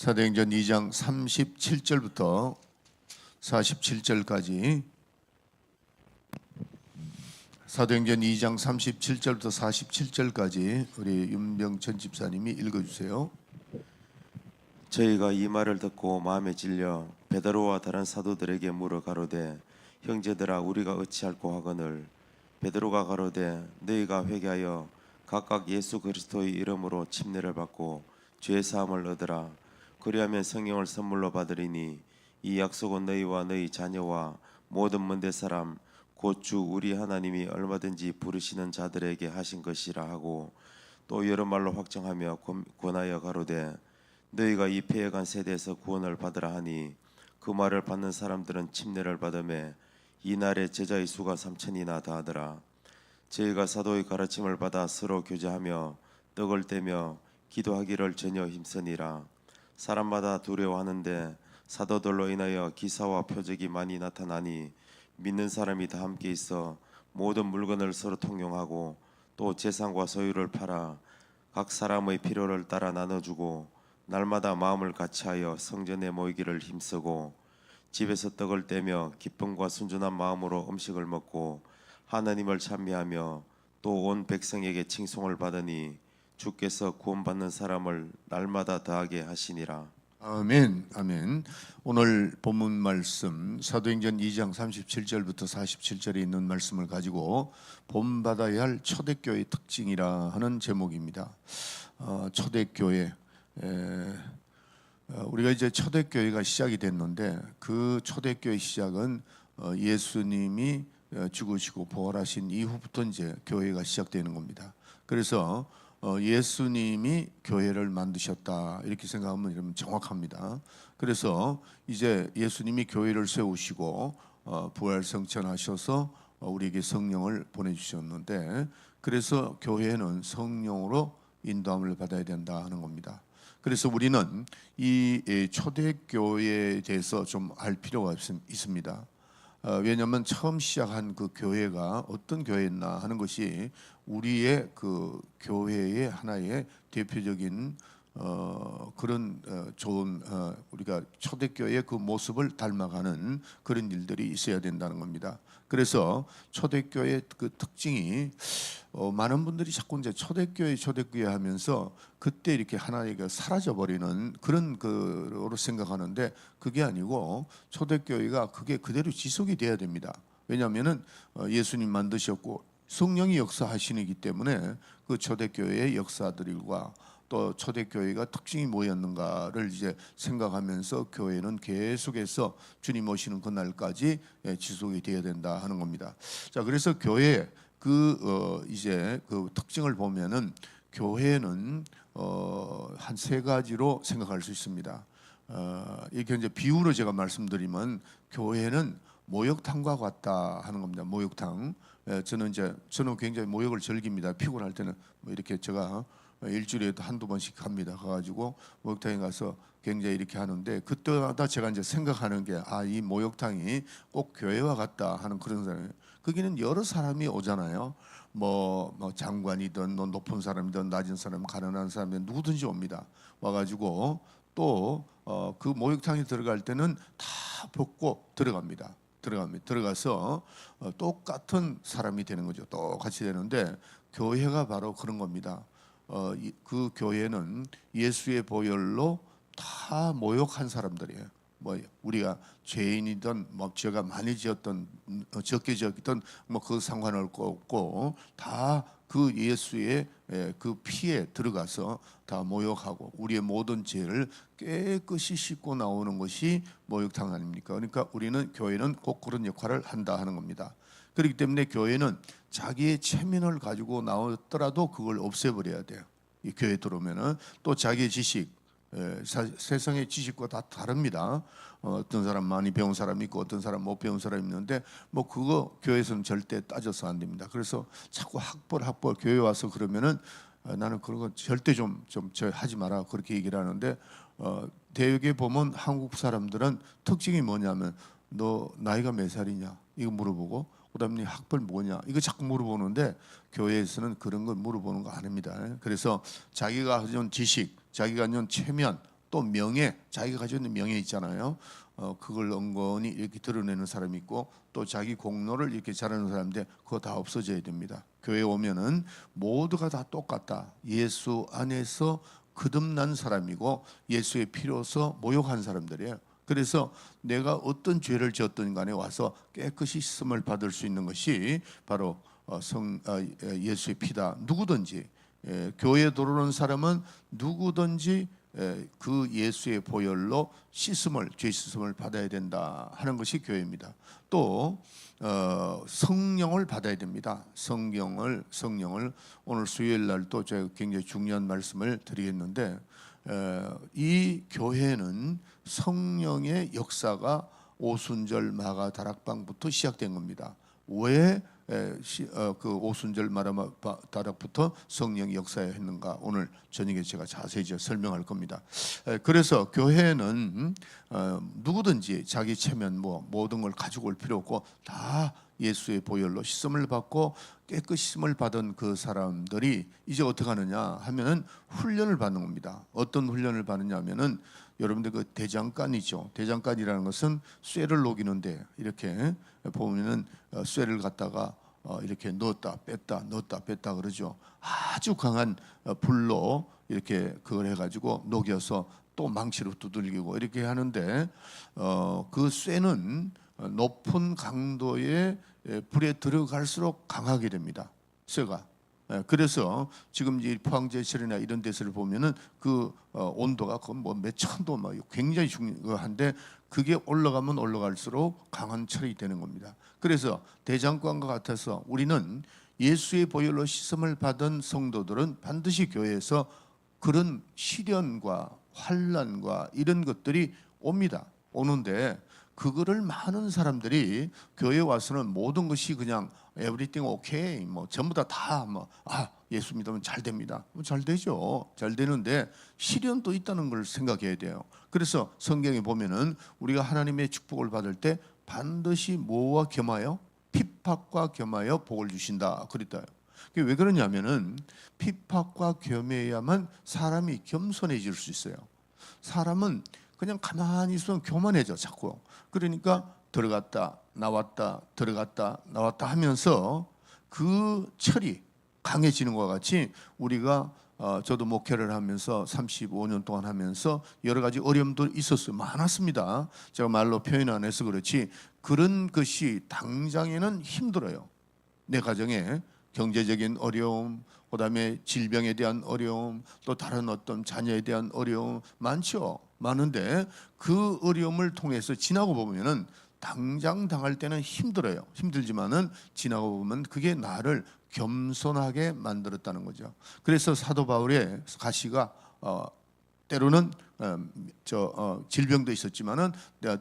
사도행전 2장 37절부터 47절까지 사도행전 2장 37절부터 47절까지 우리 윤병천 집사님이 읽어주세요. 저희가 이 말을 듣고 마음에 질려 베드로와 다른 사도들에게 물어 가로되 형제들아 우리가 어찌할꼬 하거늘 베드로가 가로되 너희가 회개하여 각각 예수 그리스도의 이름으로 침례를 받고 죄 사함을 얻으라. 그리하면 성령을 선물로 받으리니 이 약속은 너희와 너희 자녀와 모든 먼데 사람 곧 주 우리 하나님이 얼마든지 부르시는 자들에게 하신 것이라 하고 또 여러 말로 확정하며 권하여 가로되 너희가 이 패해간 세대에서 구원을 받으라 하니 그 말을 받는 사람들은 침례를 받음에 이날에 제자의 수가 3,000이나 다하더라. 저희가 사도의 가르침을 받아 서로 교제하며 떡을 떼며 기도하기를 전혀 힘쓰니라. 사람마다 두려워하는데 사도들로 인하여 기사와 표적이 많이 나타나니 믿는 사람이 다 함께 있어 모든 물건을 서로 통용하고 또 재산과 소유를 팔아 각 사람의 필요를 따라 나눠주고 날마다 마음을 같이하여 성전에 모이기를 힘쓰고 집에서 떡을 떼며 기쁨과 순전한 마음으로 음식을 먹고 하나님을 찬미하며 또 온 백성에게 칭송을 받으니 주께서 구원받는 사람을 날마다 더하게 하시니라. 아멘, 아멘. 오늘 본문 말씀 사도행전 2장 37절부터 47절에 있는 말씀을 가지고 본받아야 할 초대교회의 특징이라 하는 제목입니다. 초대교회, 우리가 이제 초대교회가 시작이 됐는데 그 초대교회 시작은 예수님이 죽으시고 부활하신 이후부터 이제 교회가 시작되는 겁니다. 그래서 예수님이 교회를 만드셨다 이렇게 생각하면 이러면 정확합니다. 그래서 이제 예수님이 교회를 세우시고 부활성천하셔서 우리에게 성령을 보내주셨는데 그래서 교회는 성령으로 인도함을 받아야 된다 하는 겁니다. 그래서 우리는 이 초대교회에 대해서 좀 알 필요가 있습니다. 왜냐하면 처음 시작한 그 교회가 어떤 교회였나 하는 것이 우리의 그 교회의 하나의 대표적인 그런 좋은 우리가 초대교회의 그 모습을 닮아가는 그런 일들이 있어야 된다는 겁니다. 그래서 초대교회의 그 특징이 많은 분들이 자꾸 이제 초대교회 하면서 그때 이렇게 하나가 사라져 버리는 그런 거로 생각하는데 그게 아니고 초대교회가 그게 그대로 지속이 돼야 됩니다. 왜냐하면은 예수님 만드셨고 성령이 역사하시기 때문에 그 초대교회의 역사들과 또 초대교회가 특징이 뭐였는가를 이제 생각하면서 교회는 계속해서 주님 오시는 그날까지 지속이 되어야 된다 하는 겁니다. 자, 그래서 교회 이제 그 특징을 보면은 교회는 한 세 가지로 생각할 수 있습니다. 이게 이제 비유로 제가 말씀드리면 교회는 목욕탕과 같다 하는 겁니다. 목욕탕. 저는 굉장히 목욕을 즐깁니다. 피곤할 때는 뭐 이렇게 제가 일주일에도 한두 번씩 갑니다. 가가지고 목욕탕에 가서 굉장히 이렇게 하는데 그때마다 제가 이제 생각하는 게 이 목욕탕이 꼭 교회와 같다 하는 그런 사람이에요. 거기는 여러 사람이 오잖아요. 뭐 장관이든 높은 사람이든 낮은 사람, 가난한 사람이든 누구든지 옵니다. 와가지고 또 그 목욕탕에 들어갈 때는 다 벗고 들어갑니다. 들어가서 똑같은 사람이 되는 거죠. 똑같이 되는데 교회가 바로 그런 겁니다. 그 교회는 예수의 보혈로 다 모욕한 사람들이에요. 뭐 우리가 죄인이든 뭐 죄가 많이 지었던 적게 지었던 뭐 그 상관을 없고 다 그 예수의 그 피에 들어가서 다 모욕하고 우리의 모든 죄를 깨끗이 씻고 나오는 것이 목욕탕 아닙니까? 그러니까 우리는 교회는 꼭 그런 역할을 한다 하는 겁니다. 그렇기 때문에 교회는 자기의 체면을 가지고 나왔더라도 그걸 없애버려야 돼요. 이 교회 들어오면은 또 자기의 지식, 세상의 지식과 다 다릅니다. 어떤 사람 많이 배운 사람이 있고 어떤 사람 못 배운 사람이 있는데 뭐 그거 교회에서는 절대 따져서 안 됩니다. 그래서 자꾸 학벌 교회 와서 그러면은 나는 그런 거 절대 좀 하지 마라 그렇게 얘기를 하는데 대개 보면 한국 사람들은 특징이 뭐냐면 너 나이가 몇 살이냐 이거 물어보고 그다음에 학벌 뭐냐 이거 자꾸 물어보는데 교회에서는 그런 걸 물어보는 거 아닙니다. 그래서 자기가 가진 지식, 자기가 가진 체면 또 명예, 자기가 가지고 있는 명예 있잖아요. 그걸 은근히 이렇게 드러내는 사람이 있고 또 자기 공로를 이렇게 잘하는 사람인데 그거 다 없어져야 됩니다. 교회 오면은 모두가 다 똑같다. 예수 안에서 거듭난 사람이고 예수의 피로서 모욕한 사람들이에요. 그래서 내가 어떤 죄를 지었든 간에 와서 깨끗이 씻음을 받을 수 있는 것이 바로 예수의 피다. 누구든지 교회에 들어오는 사람은 누구든지 그 예수의 보혈로 죄 씻음을 받아야 된다 하는 것이 교회입니다. 또 성령을 받아야 됩니다. 성령을 오늘 수요일 날도 제가 굉장히 중요한 말씀을 드리겠는데 이 교회는 성령의 역사가 오순절 마가 다락방부터 시작된 겁니다. 왜 그 오순절 마가 다락부터 성령이 역사했는가 오늘 저녁에 제가 자세히 설명할 겁니다. 그래서 교회는 누구든지 자기 체면 모든 걸 가지고 올 필요 없고 다 예수의 보혈로 씻음을 받고 깨끗이 씻음을 받은 그 사람들이 이제 어떻게 하느냐 하면은 훈련을 받는 겁니다. 어떤 훈련을 받느냐 하면은 여러분들 그 대장간이죠. 대장간이라는 것은 쇠를 녹이는데 이렇게 보면은 쇠를 갖다가 이렇게 넣었다 뺐다 그러죠. 아주 강한 불로 이렇게 그걸 해가지고 녹여서 또 망치로 두들기고 이렇게 하는데 그 쇠는 높은 강도의 불에 들어갈수록 강하게 됩니다. 쇠가. 그래서 지금 이 포항제철이나 이런 데서를 보면은 그 온도가 거의 뭐 몇천 도 막 굉장히 중요한데 그게 올라가면 올라갈수록 강한 철이 되는 겁니다. 그래서 대장간과 같아서 우리는 예수의 보혈로 씻음을 받은 성도들은 반드시 교회에서 그런 시련과 환난과 이런 것들이 옵니다. 오는데 그거를 많은 사람들이 교회에 와서는 모든 것이 그냥 everything okay 뭐 전부 다 예수 믿으면 잘 됩니다. 잘 되죠. 잘 되는데 시련도 있다는 걸 생각해야 돼요. 그래서 성경에 보면은 우리가 하나님의 축복을 받을 때 반드시 뭐와 겸하여 핍박과 겸하여 복을 주신다 그랬다요. 그게 왜 그러냐면은 핍박과 겸해야만 사람이 겸손해질 수 있어요. 사람은 그냥 가만히 있으면 교만해져 자꾸. 그러니까 들어갔다 나왔다 하면서 그 철이 강해지는 것과 같이 우리가 저도 목회를 하면서 35년 동안 하면서 여러 가지 어려움도 있었어요. 많았습니다. 제가 말로 표현 안 해서 그렇지 그런 것이 당장에는 힘들어요. 내 가정에 경제적인 어려움, 그다음에 질병에 대한 어려움, 또 다른 어떤 자녀에 대한 어려움 많죠. 많은데 그 어려움을 통해서 지나고 보면은 당장 당할 때는 힘들어요. 힘들지만은 지나고 보면 그게 나를 겸손하게 만들었다는 거죠. 그래서 사도 바울의 가시가 때로는 질병도 있었지만은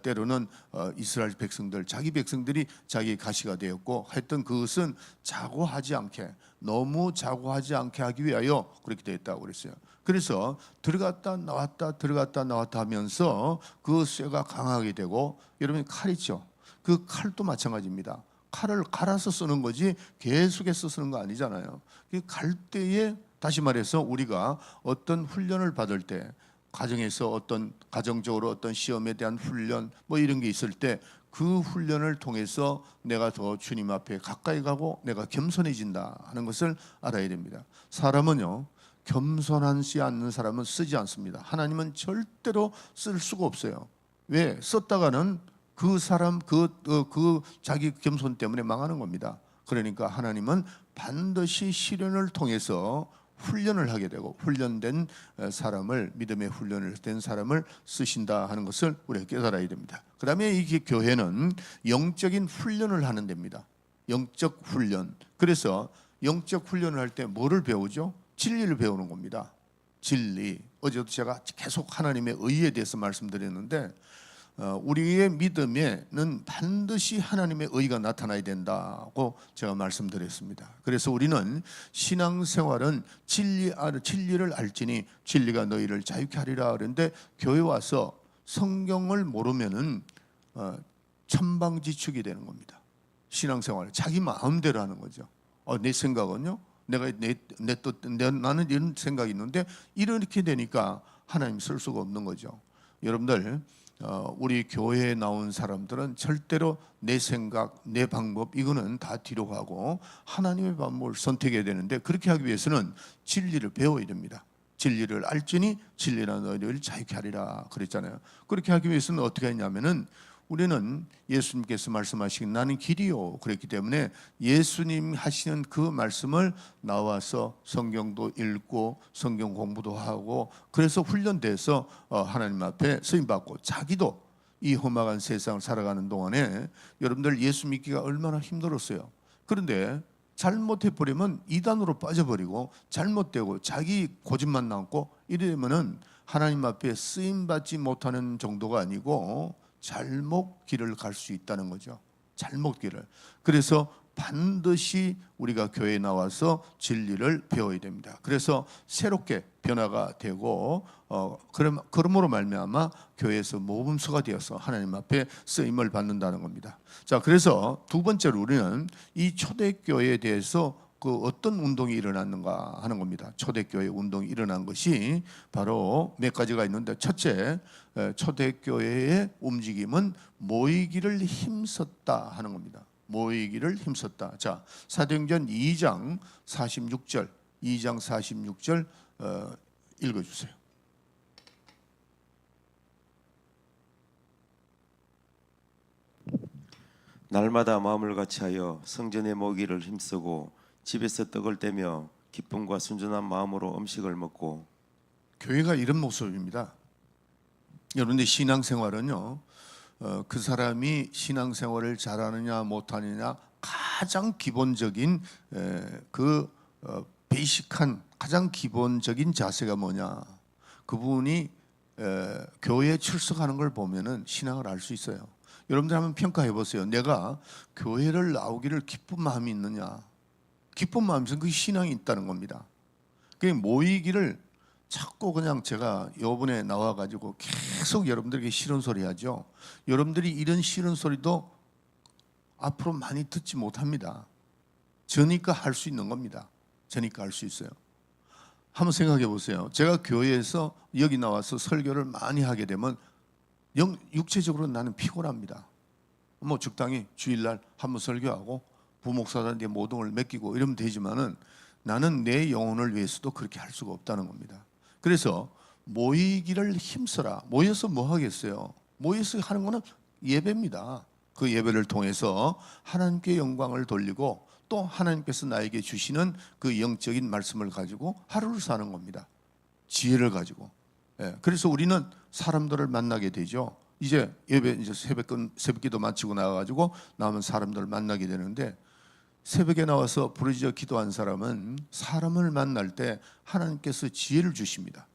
때로는 이스라엘 백성들 자기 백성들이 자기 가시가 되었고 했던 그것은 자고하지 않게 너무 자고하지 않게 하기 위하여 그렇게 되었다고 그랬어요. 그래서 들어갔다 나왔다 하면서 그 쇠가 강하게 되고 여러분 칼 있죠. 그 칼도 마찬가지입니다. 칼을 갈아서 쓰는 거지 계속해서 쓰는 거 아니잖아요. 갈 때에 다시 말해서 우리가 어떤 훈련을 받을 때 가정에서 어떤 가정적으로 어떤 시험에 대한 훈련 뭐 이런 게 있을 때 그 훈련을 통해서 내가 더 주님 앞에 가까이 가고 내가 겸손해진다 하는 것을 알아야 됩니다. 사람은요 겸손하지 않는 사람은 쓰지 않습니다. 하나님은 절대로 쓸 수가 없어요. 왜? 썼다가는 그 사람 그 자기 겸손 때문에 망하는 겁니다. 그러니까 하나님은 반드시 시련을 통해서 훈련을 하게 되고 훈련된 사람을 믿음의 훈련을 된 사람을 쓰신다 하는 것을 우리가 깨달아야 됩니다. 그 다음에 이 교회는 영적인 훈련을 하는 데입니다. 영적 훈련. 그래서 영적 훈련을 할 때 뭐를 배우죠? 진리를 배우는 겁니다. 진리. 어제도 제가 계속 하나님의 의에 대해서 말씀드렸는데 우리의 믿음에는 반드시 하나님의 의가 나타나야 된다고 제가 말씀드렸습니다. 그래서 우리는 신앙생활은 진리를 알지니 진리가 너희를 자유케 하리라 그랬는데 교회 와서 성경을 모르면은 천방지축이 되는 겁니다. 신앙생활 자기 마음대로 하는 거죠. 내 생각은요. 나는 이런 생각이 있는데 이렇게 되니까 하나님 쓸 수가 없는 거죠. 여러분들 우리 교회에 나온 사람들은 절대로 내 생각, 내 방법 이거는 다 뒤로 가고 하나님의 방법을 선택해야 되는데, 그렇게 하기 위해서는 진리를 배워야 됩니다. 진리를 알지니 진리라 너희를 자유케 하리라 그랬잖아요. 그렇게 하기 위해서는 어떻게 했냐면은, 우리는 예수님께서 말씀하신 나는 길이요 그랬기 때문에 예수님 하시는 그 말씀을 나와서 성경도 읽고 성경 공부도 하고, 그래서 훈련돼서 하나님 앞에 쓰임받고, 자기도 이 험악한 세상을 살아가는 동안에 여러분들 예수 믿기가 얼마나 힘들었어요. 그런데 잘못해버리면 이단으로 빠져버리고 잘못되고 자기 고집만 남고 이러면은 하나님 앞에 쓰임받지 못하는 정도가 아니고 잘못 길을 갈 수 있다는 거죠. 잘못 길을. 그래서 반드시 우리가 교회에 나와서 진리를 배워야 됩니다. 그래서 새롭게 변화가 되고 그러므로 말미암아 교회에서 모범수가 되어서 하나님 앞에 쓰임을 받는다는 겁니다. 자, 그래서 두 번째로 우리는 이 초대교회에 대해서 그 어떤 운동이 일어났는가 하는 겁니다. 초대교회 운동이 일어난 것이 바로 몇 가지가 있는데, 첫째, 초대교회의 움직임은 모이기를 힘썼다 하는 겁니다. 모이기를 힘썼다. 자, 사도행전 2장 46절, 2장 46절 읽어주세요. 날마다 마음을 같이하여 성전에 모기를 힘쓰고 집에서 떡을 떼며 기쁨과 순전한 마음으로 음식을 먹고. 교회가 이런 모습입니다. 여러분들 신앙생활은요, 그 사람이 신앙생활을 잘하느냐 못하느냐 가장 기본적인 베이식한 가장 기본적인 자세가 뭐냐, 그분이 교회에 출석하는 걸 보면은 신앙을 알 수 있어요. 여러분들 한번 평가해 보세요. 내가 교회를 나오기를 기쁜 마음이 있느냐, 기쁜 마음에서 그 신앙이 있다는 겁니다. 그 모이기를 자꾸 그냥 제가 요번에 나와가지고 계속 여러분들에게 싫은 소리 하죠. 여러분들이 이런 싫은 소리도 앞으로 많이 듣지 못합니다. 저니까 할 수 있는 겁니다. 저니까 할 수 있어요. 한번 생각해 보세요. 제가 교회에서 여기 나와서 설교를 많이 하게 되면 육체적으로 나는 피곤합니다. 뭐 적당히 주일날 한번 설교하고 부목사들한테 모든 걸 맡기고 이러면 되지만은 나는 내 영혼을 위해서도 그렇게 할 수가 없다는 겁니다. 그래서 모이기를 힘써라. 모여서 뭐 하겠어요? 모여서 하는 거는 예배입니다. 그 예배를 통해서 하나님께 영광을 돌리고 또 하나님께서 나에게 주시는 그 영적인 말씀을 가지고 하루를 사는 겁니다. 지혜를 가지고. 그래서 우리는 사람들을 만나게 되죠. 이제 예배 이제 새벽기도 마치고 나와가지고 남은 사람들을 만나게 되는데, 새벽에 나와서 부르짖어 기도한 사람은 사람을 만날 때 하나님께서 지혜를 주십니다.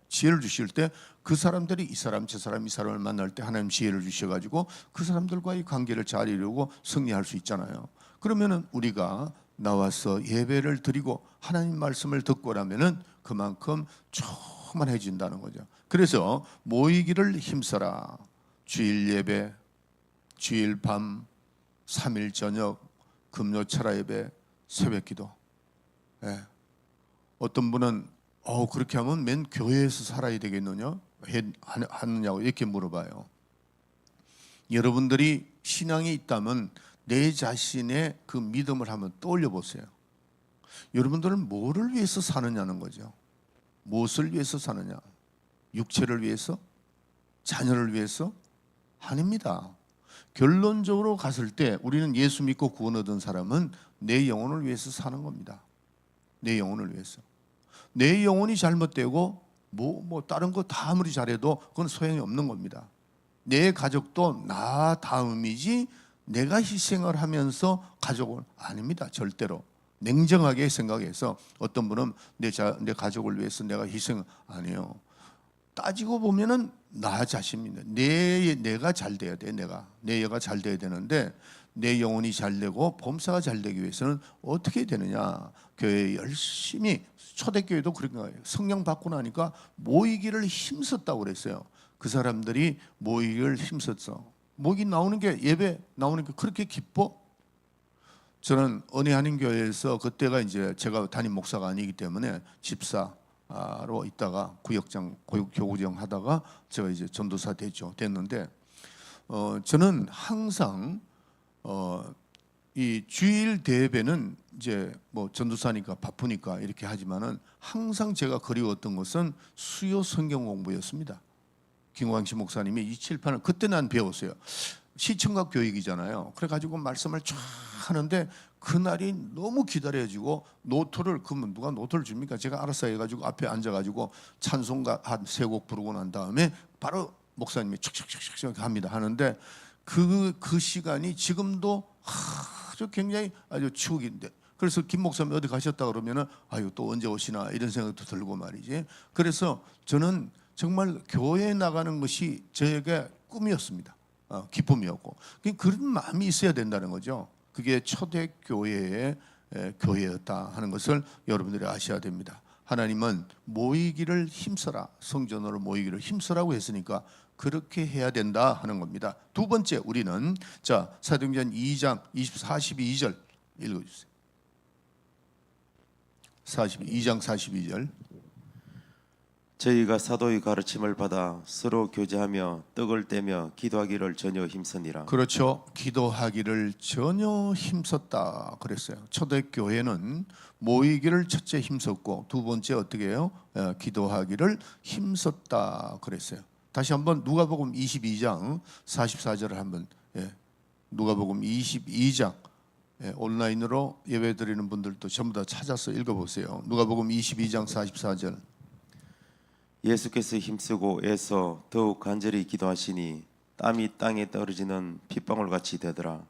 지혜를 주실 때 그 사람들이 이 사람 저 사람 이 사람을 만날 때 하나님 지혜를 주셔가지고 그 사람들과의 관계를 잘 이루고 승리할 수 있잖아요. 그러면은 우리가 나와서 예배를 드리고 하나님 말씀을 듣고라면은 그만큼 충만해진다는 거죠. 그래서 모이기를 힘써라. 주일 예배, 주일 밤, 3일 저녁, 금요 철야 예배, 새벽 기도. 어떤 분은 그렇게 하면 맨 교회에서 살아야 되겠느냐? 하느냐고 이렇게 물어봐요. 여러분들이 신앙이 있다면 내 자신의 그 믿음을 한번 떠올려 보세요. 여러분들은 뭐를 위해서 사느냐는 거죠. 무엇을 위해서 사느냐? 육체를 위해서? 자녀를 위해서? 아닙니다. 결론적으로 갔을 때 우리는 예수 믿고 구원 얻은 사람은 내 영혼을 위해서 사는 겁니다. 내 영혼을 위해서. 내 영혼이 잘못되고 뭐 다른 거 다 아무리 잘해도 그건 소용이 없는 겁니다. 내 가족도 나 다음이지 내가 희생을 하면서 가족은 아닙니다. 절대로. 냉정하게 생각해서 어떤 분은 내 가족을 위해서 내가 희생 아니에요. 따지고 보면은 나 자신입니다. 내가 잘 돼야 돼. 내가 잘 돼야 되는데 내 영혼이 잘 되고 범사가 잘 되기 위해서는 어떻게 되느냐? 교회에 열심히, 초대교회도 그런 거예요. 성령 받고 나니까 모이기를 힘썼다고 그랬어요. 그 사람들이 모이기를 힘썼어. 모이기 나오는 게, 예배 나오는 게 그렇게 기뻐? 저는 은혜 한인교회에서 그때가 이제 제가 담임 목사가 아니기 때문에 집사, 전도사로 있다가 구역장, 교구장 하다가 제가 이제 전도사 됐는데 저는 항상 이 주일 대회는 이제 뭐 전도사니까 바쁘니까 이렇게 하지만은 항상 제가 그리웠던 것은 수요 성경 공부였습니다. 김광식 목사님이 이 칠판을 그때 난 배웠어요. 시청각 교육이잖아요. 그래가지고 말씀을 쫙 하는데 그날이 너무 기다려지고 노트를 그러면 누가 노트를 줍니까? 제가 알아서 해가지고 앞에 앉아가지고 찬송가 한 3곡 부르고 난 다음에 바로 목사님이 척척척척 합니다. 하는데 그 시간이 지금도 아주 굉장히 아주 추억인데, 그래서 김 목사님 어디 가셨다 그러면은 아유 또 언제 오시나 이런 생각도 들고 말이지. 그래서 저는 정말 교회에 나가는 것이 저에게 꿈이었습니다. 기쁨이었고 그런 마음이 있어야 된다는 거죠. 그게 초대교회의 교회였다 하는 것을 여러분들이 아셔야 됩니다. 하나님은 모이기를 힘써라, 성전으로 모이기를 힘써라고 했으니까 그렇게 해야 된다 하는 겁니다. 두 번째, 우리는 자 사도행전 2장 42절 읽어주세요. 2장 42절. 저희가 사도의 가르침을 받아 서로 교제하며 떡을 떼며 기도하기를 전혀 힘쓰니라. 그렇죠. 기도하기를 전혀 힘썼다 그랬어요. 초대교회는 모이기를 첫째 힘썼고 두 번째 어떻게 해요? 기도하기를 힘썼다 그랬어요. 다시 한번 누가복음 22장 44절을 한번 누가복음 22장 온라인으로 예배드리는 분들도 전부 다 찾아서 읽어보세요. 누가복음 22장 44절. 예수께서 힘쓰고 애써 더욱 간절히 기도하시니 땀이 땅에 떨어지는 핏방울 같이 되더라.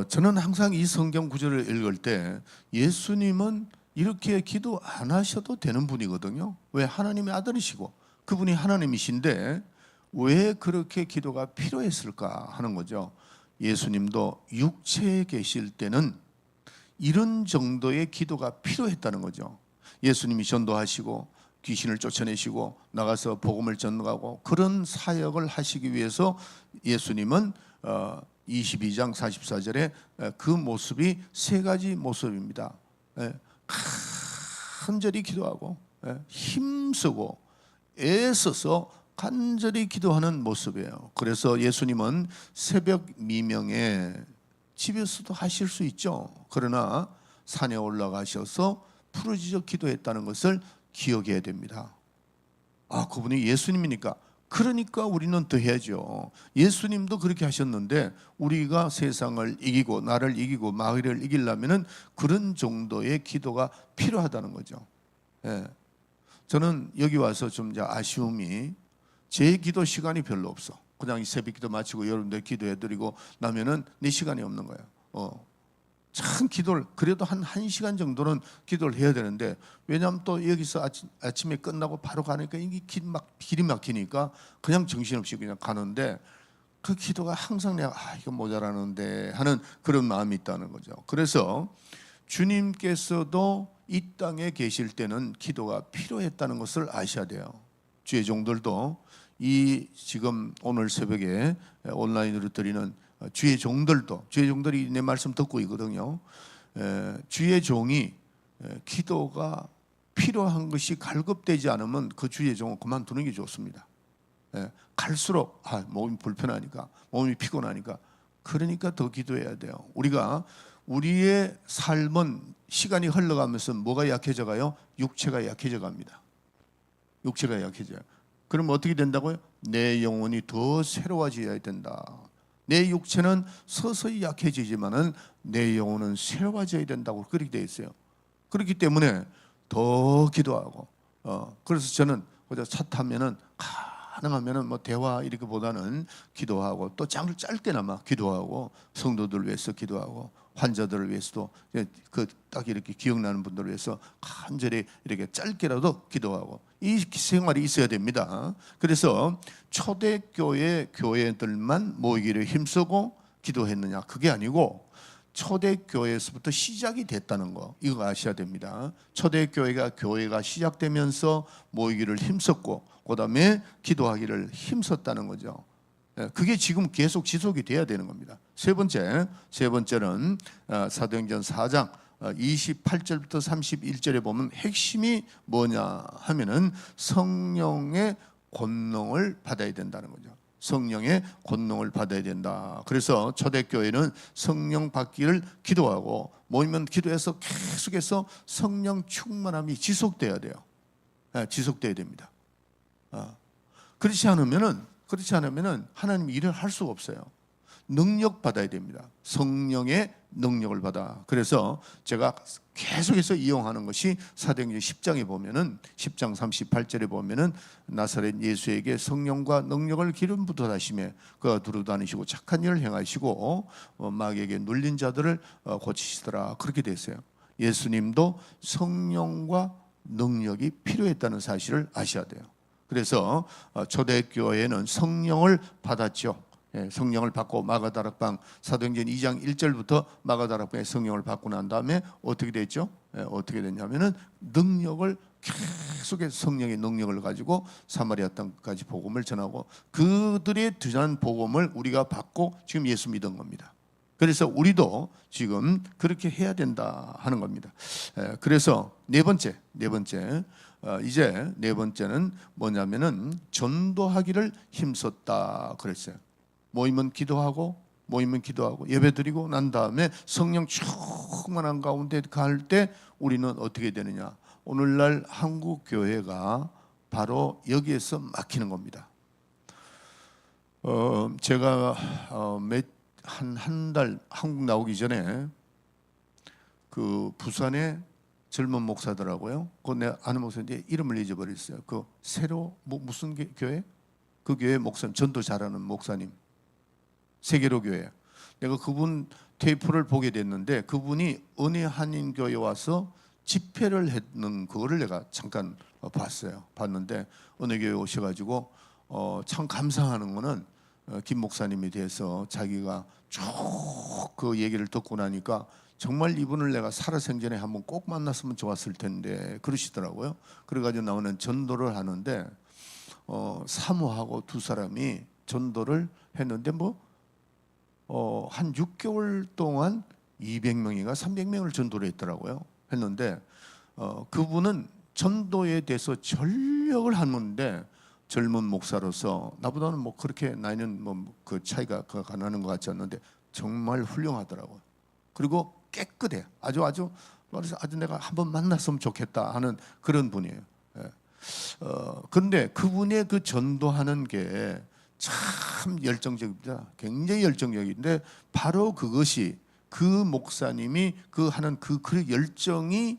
저는 항상 이 성경 구절을 읽을 때 예수님은 이렇게 기도 안 하셔도 되는 분이거든요. 왜? 하나님의 아들이시고 그분이 하나님이신데 왜 그렇게 기도가 필요했을까 하는 거죠. 예수님도 육체에 계실 때는 이런 정도의 기도가 필요했다는 거죠. 예수님이 전도하시고 귀신을 쫓아내시고 나가서 복음을 전하고 그런 사역을 하시기 위해서 예수님은 22장 44절에 그 모습이 세 가지 모습입니다. 간절히 기도하고 힘쓰고 애써서 간절히 기도하는 모습이에요. 그래서 예수님은 새벽 미명에 집에서도 하실 수 있죠. 그러나 산에 올라가셔서 부르짖어 기도했다는 것을 기억해야 됩니다. 그분이 예수님이니까 그러니까 우리는 더 해야죠. 예수님도 그렇게 하셨는데 우리가 세상을 이기고 나를 이기고 마귀를 이기려면은 그런 정도의 기도가 필요하다는 거죠. 저는 여기 와서 좀 아쉬움이 제 기도 시간이 별로 없어. 그냥 새벽 기도 마치고 여러분들 기도해드리고 나면은 내 시간이 없는 거예요. 참 기도를 그래도 한 1시간 정도는 기도를 해야 되는데 왜냐하면 또 여기서 아침에 끝나고 바로 가니까 이게 길이 막히니까 그냥 정신없이 그냥 가는데 그 기도가 항상 내가 이거 모자라는데 하는 그런 마음이 있다는 거죠. 그래서 주님께서도 이 땅에 계실 때는 기도가 필요했다는 것을 아셔야 돼요. 주의 종들도 이 지금 오늘 새벽에 온라인으로 드리는 주의 종들이 내 말씀 듣고 있거든요. 주의 종이 기도가 필요한 것이 갈급되지 않으면 그 주의 종은 그만두는 게 좋습니다. 갈수록 몸이 불편하니까 몸이 피곤하니까 그러니까 더 기도해야 돼요. 우리의 삶은 시간이 흘러가면서 뭐가 약해져 가요? 육체가 약해져 갑니다. 육체가 약해져요. 그럼 어떻게 된다고요? 내 영혼이 더 새로워져야 된다. 내 육체는 서서히 약해지지만은 내 영혼은 새로워져야 된다고 그렇게 되어 있어요. 그렇기 때문에 더 기도하고 그래서 저는 차 타면은 가능하면은 뭐 대화 이렇게 보다는 기도하고 또 짧게나마 기도하고 성도들 위해서 기도하고 환자들을 위해서도 딱 이렇게 기억나는 분들을 위해서 간절히 이렇게 짧게라도 기도하고 이 생활이 있어야 됩니다. 그래서 초대교회 교회들만 모이기를 힘쓰고 기도했느냐? 그게 아니고 초대교회에서부터 시작이 됐다는 거 이거 아셔야 됩니다. 초대교회가 시작되면서 모이기를 힘썼고 그 다음에 기도하기를 힘썼다는 거죠. 그게 지금 계속 지속이 돼야 되는 겁니다. 세 번째는 사도행전 4장 28절부터 31절에 보면 핵심이 뭐냐 하면은 성령의 권능을 받아야 된다는 거죠. 성령의 권능을 받아야 된다. 그래서 초대교회는 성령 받기를 기도하고 모이면 기도해서 계속해서 성령 충만함이 지속돼야 돼요. 지속돼야 됩니다. 그렇지 않으면은 하나님 일을 할 수가 없어요. 능력 받아야 됩니다. 성령의 능력을 받아. 그래서 제가 계속해서 이용하는 것이 사도행전 10장에 보면은 10장 38절에 보면은 나사렛 예수에게 성령과 능력을 기름 부어 다시매 그가 두루 다니시고 착한 일을 행하시고 마귀에게 눌린 자들을 고치시더라. 그렇게 됐어요. 예수님도 성령과 능력이 필요했다는 사실을 아셔야 돼요. 그래서 초대교회는 성령을 받았죠. 성령을 받고 마가다락방 사도행전 2장 1절부터 마가다락방에 성령을 받고 난 다음에 어떻게 됐죠? 어떻게 됐냐면은 능력을 계속해서 성령의 능력을 가지고 사마리아 땅까지 복음을 전하고 그들의 전한 복음을 우리가 받고 지금 예수 믿은 겁니다. 그래서 우리도 지금 그렇게 해야 된다 하는 겁니다. 그래서 네 번째 이제 네 번째는 뭐냐면은 전도하기를 힘썼다 그랬어요. 모이면 기도하고 예배드리고 난 다음에 성령 충만한 가운데 갈 때 우리는 어떻게 되느냐? 오늘날 한국 교회가 바로 여기에서 막히는 겁니다. 제가 한 달 한국 나오기 전에 그 부산에 젊은 목사더라고요. 그 내가 아는 목사인데 이름을 잊어버렸어요. 그 새로 무슨 교회? 그 교회 목사님 전도 잘하는 목사님. 세계로 교회. 내가 그분 테이프를 보게 됐는데 그분이 은혜 한인교회 와서 집회를 했는 그거를 내가 잠깐 봤어요. 봤는데 은혜교회 오셔가지고 참 감사하는 거는 김 목사님에 대해서 자기가 쭉 그 얘기를 듣고 나니까 정말 이분을 내가 살아생전에 한번 꼭 만났으면 좋았을 텐데 그러시더라고요. 그래가지고 나오는 전도를 하는데 사모하고 두 사람이 전도를 했는데 한 6개월 동안 200명인가 300명을 전도를 했더라고요. 했는데 그분은 전도에 대해서 전력을 하는데 젊은 목사로서 나보다는 그렇게 나이는 그 차이가 나는 것 같지 않는데 정말 훌륭하더라고요. 그리고 깨끗해. 아주 내가 한번 만났으면 좋겠다 하는 그런 분이에요. 그런데 그분의 그 전도하는 게 참 열정적입니다. 굉장히 열정적인데 바로 그것이 그 목사님이 그 하는 그 열정이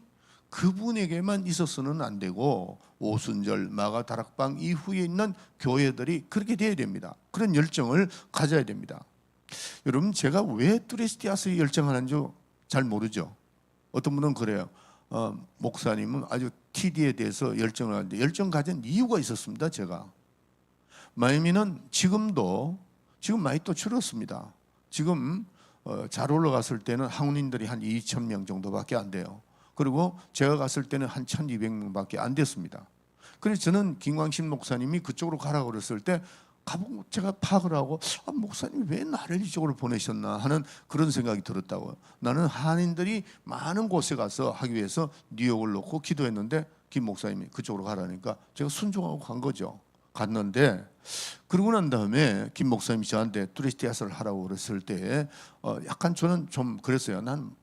그분에게만 있어서는 안 되고 오순절 마가다락방 이후에 있는 교회들이 그렇게 돼야 됩니다. 그런 열정을 가져야 됩니다. 여러분 제가 왜 뚜레스티아스에 열정하는지 잘 모르죠. 어떤 분은 그래요. 목사님은 아주 TD에 대해서 열정을 하는데 열정 가진 이유가 있었습니다. 제가 마이미는 지금 많이 또 줄었습니다. 지금 잘 올라갔을 때는 한국인들이 한 2,000명 정도밖에 안 돼요. 그리고 제가 갔을 때는 한 1,200명밖에 안 됐습니다. 그래서 저는 김광신 목사님이 그쪽으로 가라고 그랬을 때 가보고 제가 파악을 하고 목사님이 왜 나를 이쪽으로 보내셨나 하는 그런 생각이 들었다고요. 나는 한인들이 많은 곳에 가서 하기 위해서 뉴욕을 놓고 기도했는데 김 목사님이 그쪽으로 가라니까 제가 순종하고 간 거죠. 갔는데 그러고 난 다음에 김 목사님이 저한테 뚜레스티아스를 하라고 그랬을 때 약간 저는 좀 그랬어요. 난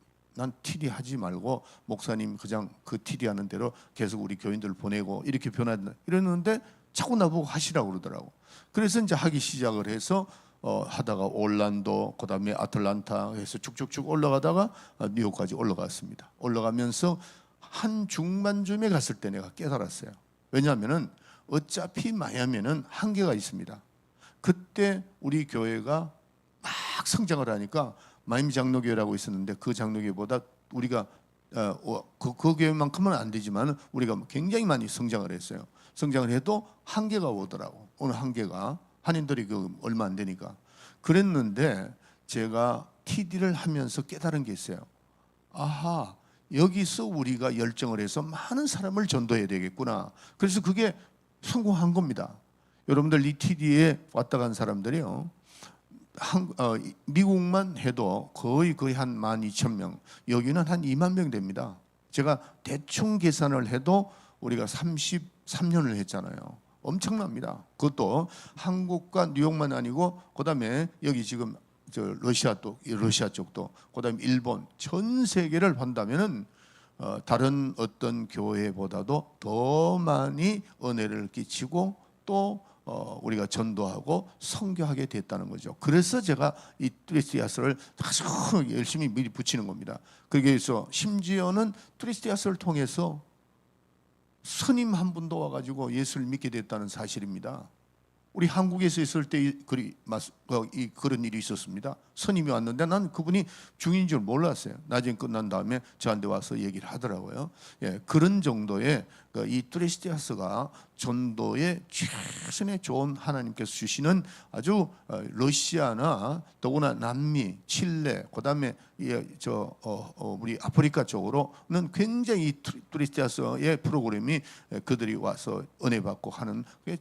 TD 하지 말고 목사님 그냥 그 TD 하는 대로 계속 우리 교인들 보내고 이렇게 변화된다 이랬는데 자꾸 나보고 하시라고 그러더라고. 그래서 이제 하기 시작을 해서 하다가 올란도 그다음에 아틀란타 해서 쭉쭉쭉 올라가다가 뉴욕까지 올라갔습니다. 올라가면서 한 중반쯤에 갔을 때 내가 깨달았어요. 왜냐하면은 어차피 마이애미는 한계가 있습니다. 그때 우리 교회가 막 성장을 하니까 마이애미 장로교회라고 있었는데 그 장로교회보다 우리가 그 교회만큼은 안 되지만 우리가 굉장히 많이 성장을 했어요. 성장을 해도 한계가 오더라고. 어느 한계가 한인들이 얼마 안 되니까 그랬는데 제가 TD를 하면서 깨달은 게 있어요. 아하, 여기서 우리가 열정을 해서 많은 사람을 전도해야 되겠구나. 그래서 그게 성공한 겁니다. 여러분들 이 TD에 왔다 간 사람들이요 미국만 해도 거의 한 12,000명, 여기는 한 2만 명 됩니다. 제가 대충 계산을 해도 우리가 33년을 했잖아요. 엄청납니다. 그것도 한국과 뉴욕만 아니고 그다음에 여기 지금 러시아 쪽도 그다음에 일본, 전 세계를 본다면은 다른 어떤 교회보다도 더 많이 은혜를 끼치고 또 우리가 전도하고 선교하게 됐다는 거죠. 그래서 제가 이 트리스티아스를 아주 열심히 미리 붙이는 겁니다. 그래서 심지어는 트리스티아스를 통해서 스님 한 분도 와가지고 예수를 믿게 됐다는 사실입니다. 우리 한국에서 있을 때 그런 일이 있었습니다. 스님이 왔는데 난 그분이 중인 줄 몰랐어요. 나중에 끝난 다음에 저한테 와서 얘기를 하더라고요. 예, 그런 정도의 이 트리스티아스가 전도에 최선의 좋은 하나님께서 주시는 아주 러시아나 더구나 남미, 칠레, 그다음에 우리 아프리카 쪽으로는 굉장히 트리스티아스의 프로그램이 그들이 와서 은혜 받고 하는 게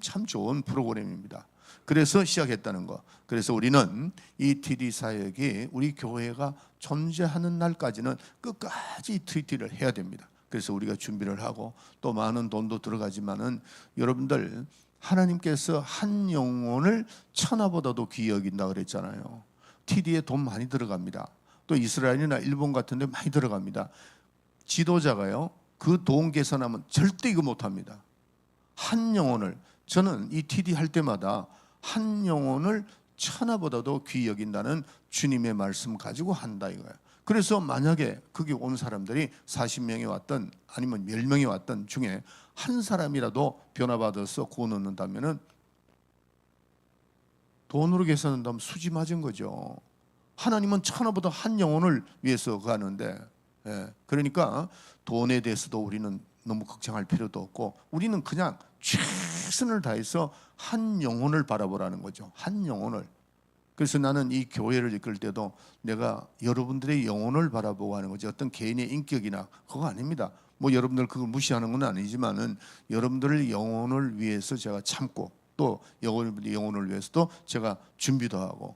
참 좋은 프로그램입니다. 그래서 시작했다는 거. 그래서 우리는 이 TD 사역이 우리 교회가 존재하는 날까지는 끝까지 이 TD를 해야 됩니다. 그래서 우리가 준비를 하고 또 많은 돈도 들어가지만은 여러분들 하나님께서 한 영혼을 천하보다도 귀히 여긴다 그랬잖아요. TD에 돈 많이 들어갑니다. 또 이스라엘이나 일본 같은 데 많이 들어갑니다. 지도자가요, 그 돈 계산하면 절대 이거 못합니다. 한 영혼을, 저는 이 TD 할 때마다 한 영혼을 천하보다도 귀히 여긴다는 주님의 말씀 가지고 한다 이거예요. 그래서 만약에 거기 온 사람들이 40명이 왔던 아니면 10명이 왔던 중에 한 사람이라도 변화받아서 구원 얻는다면은 돈으로 계산한다면 수지 맞은 거죠. 하나님은 천하보다 한 영혼을 위해서 가는데, 그러니까 돈에 대해서도 우리는 너무 걱정할 필요도 없고 우리는 그냥 최선을 다해서 한 영혼을 바라보라는 거죠. 한 영혼을. 그래서 나는 이 교회를 이끌 때도 내가 여러분들의 영혼을 바라보고 하는 거지 어떤 개인의 인격이나 그거 아닙니다. 뭐 여러분들 그걸 무시하는 건 아니지만은 여러분들의 영혼을 위해서 제가 참고 또 여러분들의 영혼을 위해서도 제가 준비도 하고,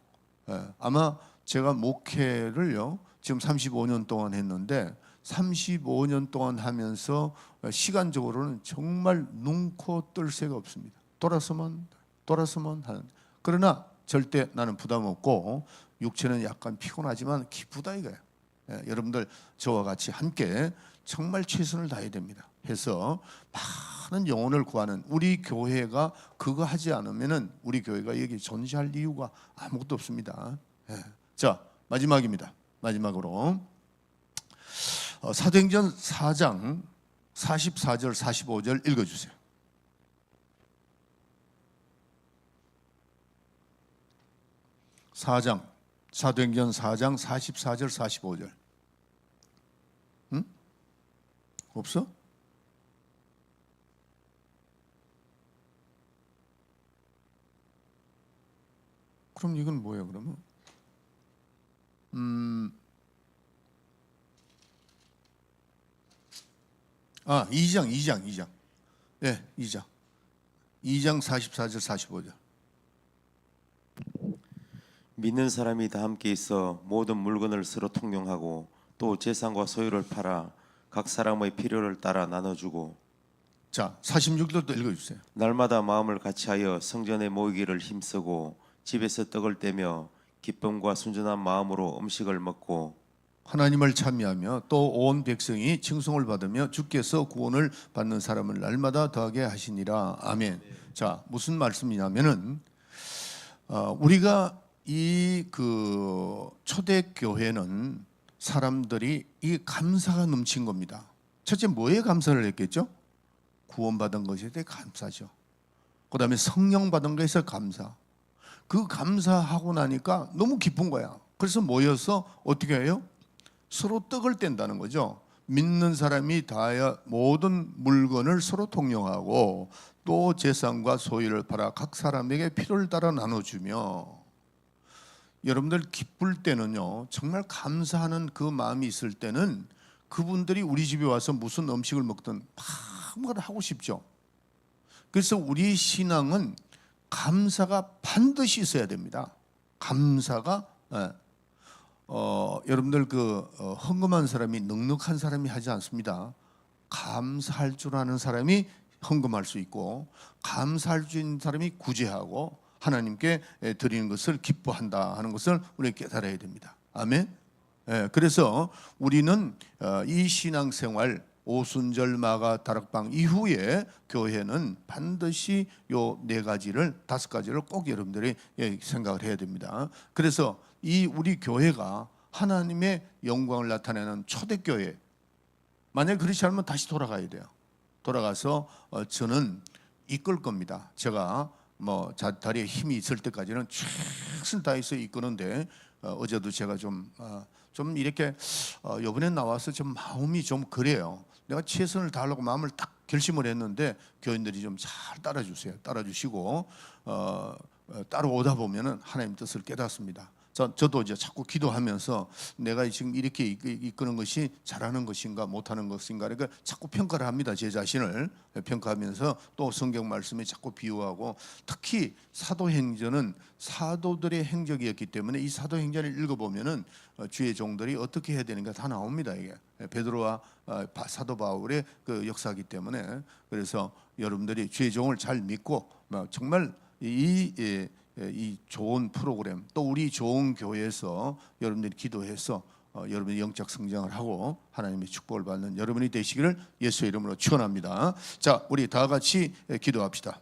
아마 제가 목회를요 지금 35년 동안 했는데 35년 동안 하면서 시간적으로는 정말 눈코 뜰 새가 없습니다. 돌아서만 하는. 그러나 절대 나는 부담 없고 육체는 약간 피곤하지만 기쁘다 이거예요. 여러분들 저와 같이 함께 정말 최선을 다해야 됩니다. 해서 많은 영혼을 구하는 우리 교회가 그거 하지 않으면은 우리 교회가 여기 존재할 이유가 아무것도 없습니다. 자, 마지막입니다. 마지막으로 사도행전 4장 44절 45절 읽어주세요. 사도행전 4장 44절 45절. 응? 없어? 그럼 이건 뭐예요 그러면? 2장. 네, 2장 44절 45절. 믿는 사람이 다 함께 있어 모든 물건을 서로 통용하고 또 재산과 소유를 팔아 각 사람의 필요를 따라 나눠주고. 자, 46절도 읽어주세요. 날마다 마음을 같이하여 성전에 모이기를 힘쓰고 집에서 떡을 떼며 기쁨과 순전한 마음으로 음식을 먹고 하나님을 찬미하며 또 온 백성이 칭송을 받으며 주께서 구원을 받는 사람을 날마다 더하게 하시니라. 아멘. 자, 무슨 말씀이냐면은 우리가 이 초대교회는 사람들이 이 감사가 넘친 겁니다. 첫째 뭐에 감사를 했겠죠? 구원받은 것에 대해 감사죠. 그 다음에 성령 받은 것에서 감사. 그 감사하고 나니까 너무 기쁜 거야. 그래서 모여서 어떻게 해요? 서로 떡을 뗀다는 거죠. 믿는 사람이 다하여 모든 물건을 서로 통용하고 또 재산과 소유를 팔아 각 사람에게 필요를 따라 나눠주며. 여러분들 기쁠 때는요 정말 감사하는 그 마음이 있을 때는 그분들이 우리 집에 와서 무슨 음식을 먹든 아무거나 하고 싶죠. 그래서 우리 신앙은 감사가 반드시 있어야 됩니다. 감사가 여러분들 헌금한 사람이 넉넉한 사람이 하지 않습니다. 감사할 줄 아는 사람이 헌금할 수 있고 감사할 줄 있는 사람이 구제하고 하나님께 드리는 것을 기뻐한다 하는 것을 우리가 깨달아야 됩니다. 아멘. 그래서 우리는 이 신앙생활 오순절 마가 다락방 이후에 교회는 반드시 요 네 가지를 다섯 가지를 꼭 여러분들이 생각을 해야 됩니다. 그래서 이 우리 교회가 하나님의 영광을 나타내는 초대교회, 만약 그렇지 않으면 다시 돌아가야 돼요. 돌아가서 저는 이끌 겁니다. 제가 뭐 다리에 힘이 있을 때까지는 최선 다해서 이끄는데 어제도 제가 좀 이렇게 이번에 나와서 좀 마음이 좀 그래요. 내가 최선을 다하려고 마음을 딱 결심을 했는데 교인들이 좀 잘 따라주세요. 따라주시고 따라오다 보면은 하나님 뜻을 깨닫습니다. 저도 이제 자꾸 기도하면서 내가 지금 이렇게 이끄는 것이 잘하는 것인가 못하는 것인가, 그러니까 자꾸 평가를 합니다. 제 자신을 평가하면서 또 성경 말씀에 자꾸 비유하고, 특히 사도행전은 사도들의 행적이었기 때문에 이 사도행전을 읽어보면은 주의 종들이 어떻게 해야 되는가 다 나옵니다. 이게 베드로와 사도 바울의 그 역사이기 때문에, 그래서 여러분들이 주의 종을 잘 믿고 정말 이 좋은 프로그램, 또 우리 좋은 교회에서 여러분들이 기도해서 여러분이 영적 성장을 하고 하나님의 축복을 받는 여러분이 되시기를 예수의 이름으로 축원합니다. 자, 우리 다 같이 기도합시다.